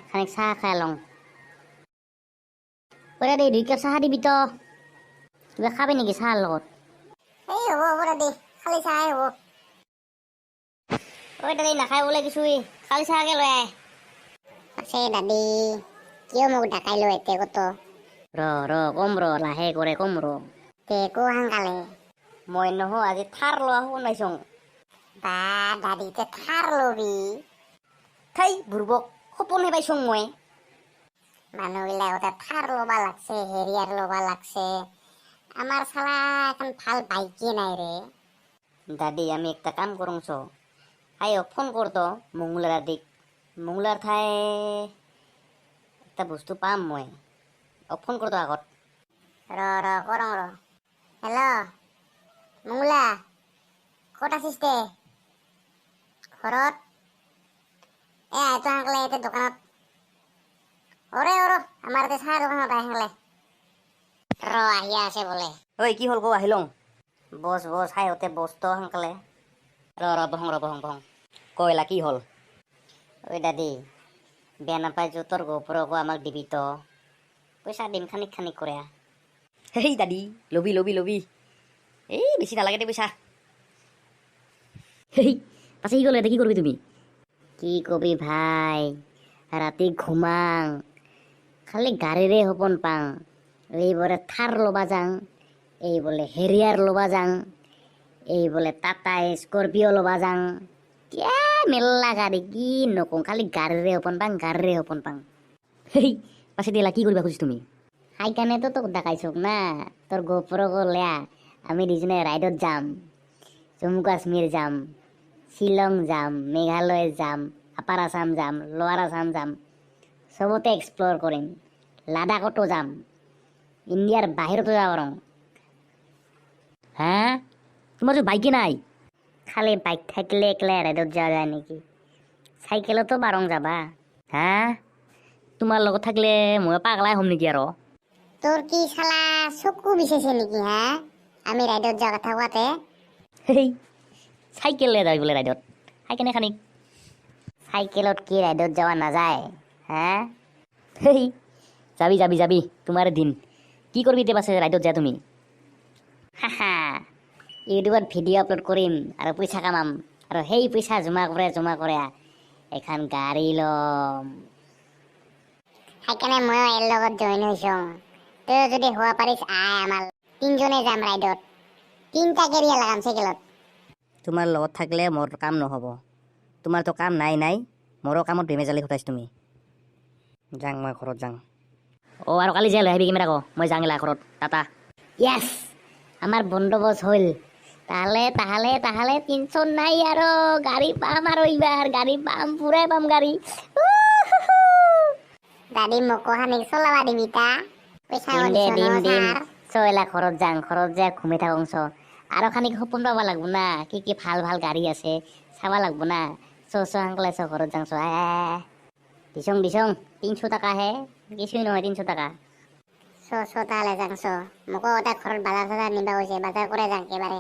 খানিক চাহ খাই লওঁ ওৰে দে 2 কাপ চাহ দিবি তো কিবা খাবি নেকি চাহৰ লগত এই হ'ব দাদি খালি চাহে হ'ব ঐ দাদি নাখাই ওলাই কিছু খালি চাহকে লৈ আহ আছে দাদি কিয় মোক ডাকাই লৈ এতে কত কম লাহে কৰে কম তে কো সাংকালে মই নহয় আজি থাৰ লোৱা শুনাইছোঁ বা দাদি তে থাৰ লবি থাই বুৰ্বক সপোনহে পাইছোঁ মই মানুহবিলাকতে থাৰ ল'বা লাগছে হেৰিয়াৰ ল'বা লাগছে আমাৰ চালা এখন ভাল বাইকে নাই ৰে দাদি আমি একটা কাম কৰোঁ চ আয়ক ফোন কৰতো মঙ্গলাৰ দাদিক মঙ্গলাৰ ঠাই একটা বস্তু পাম মই ফোন কৰতো আগত কৰং হেল্ল' মংগলা ক'ত আছিস তে ঘৰত আইতো সাংকালে এতিয়া দোকানত আমাৰ এতিয়া চাহ দোকানত আহি সাংকালে আহি আছে বোলে ঐ কি হল গো আহিলং বস হাই হতে বস তো সোনকালে বহং কয়লা কি হল ঐ দাদি বেয়া নাপাই তোর গোপরকো আমাক দিবি তো পয়সা দিম খানিক করে হেই দাদি লবি এই বেশি নালাগে দে পয়সা হেই পাছে কি গলে কি করবি তুমি কি কবি ভাই রাতে ঘুমাং খালি গাড়িরে হপন পাং এই বলে থার লবা যাং এই বলে হেরিয়ার লবা যাং এই বলে টাটা স্করপিও লবা যাং কে মেলা গাড়ি কি নকং খালি গাড়িরে হপন পাং হেই পাছে দিলা কি করবা খুঁজিস তুমি হাইকানে তো তোক দেখাইছক না তোর গোপর গলিয়া আমি দুজনে রাইডত যাম জম্মু কাশ্মীর যাম শিলং যাম মেঘালয় যাম আপার আসাম যাম লোয়ার আসাম যাম সবতে এক্সপ্লোর করিম লাদাখতো যাম ইন্ডিয়ার বাহিরতো যাব পারং হ্যাঁ তোমার তো বাইকে নাই খালি বাইক থাকলে একলা রাইডত যাওয়া যায় নাকি সাইকেলতো পারং যাবা হ্যাঁ তোমার লগত থাকলে মই পাগলাই হম নাকি আর তোর কি শালা চকু বিছেছে নেকি হা আমি রাইডত যাওয়া কথা কোৱাতে হেই সাইকেলে যাই বলে রাইডত হাইকেনে খানিক সাইকেলত কি রাইডত যাওয়া নাযায় হ্যাঁ হেই যাবি তোমার দিন কি করবি তে পাশে রাইডত যা তুমি হা ইউটিউবত ভিডিও আপলোড কৰিম আৰু পইচা কামাম আৰু সেই পইচা জমা কৰে এখন গাড়ী ল'ম সেইকাৰণে ময়ো এর লগত জইন হৈছোঁ তই যদি হওয়া পারিস আয় আমার 3 জনে যাম রাইডত 3টা কেরিয়া লাগাম সাইকেলত তোমাৰ লগত থাকিলে মোৰ কাম নহ'ব তোমাৰতো কাম নাই মোৰো কামত বেমেজালি ঘটাইছ তুমি যাং মই ঘৰত যাং আৰু কালি যাই লৈ আহিবি কেমেৰা আকৌ মই যাং এলা ঘৰত টাটা য়েছ আমার বন্দোবস্ত হইল তাহলে টেনশন নাই আর গাড়ি পাম আর এইবার গাড়ি পাম পুরাই পাম গাড়ি দাদি মোকো খানিক চলাবা দিবি তা পয়সা দিম চয়লা ঘৰত যাই ঘুমি থাকোঁ আৰু খানিক সপোন পাব লাগব না কি ভাল গাড়ী আছে চাবা লাগব না সাংকলে ঘৰত যাং দিছং 300 টাকা হে কিছুই নহয় 300 টাকা তাহলে যাং মোকো ওটা ঘৰত বাজাৰ নিবা হৈছে বাজাৰ কৰে যাং একেবাৰে